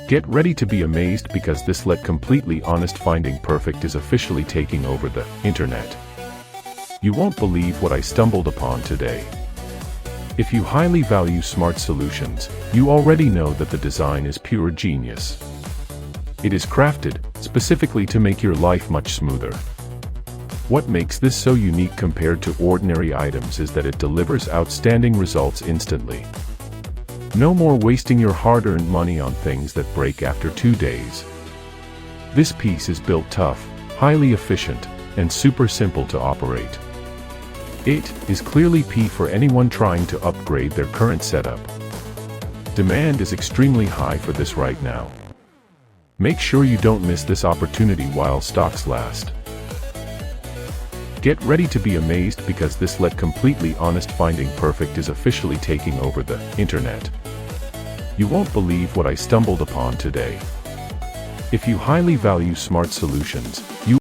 Get ready to be amazed because this let completely honest finding perfect is officially taking over the internet. You won't believe what I stumbled upon today. If you highly value smart solutions, you already know that the design is pure genius. It is crafted specifically to make your life much smoother. What makes this so unique compared to ordinary items is that it delivers outstanding results instantly. No more wasting your hard-earned money on things that break after 2 days. This piece is built tough, highly efficient, and super simple to operate. It is clearly P for anyone trying to upgrade their current setup. Demand is extremely high for this right now. Make sure you don't miss this opportunity while stocks last. Get ready to be amazed because this let completely honest finding perfect is officially taking over the internet. You won't believe what I stumbled upon today. If you highly value smart solutions, you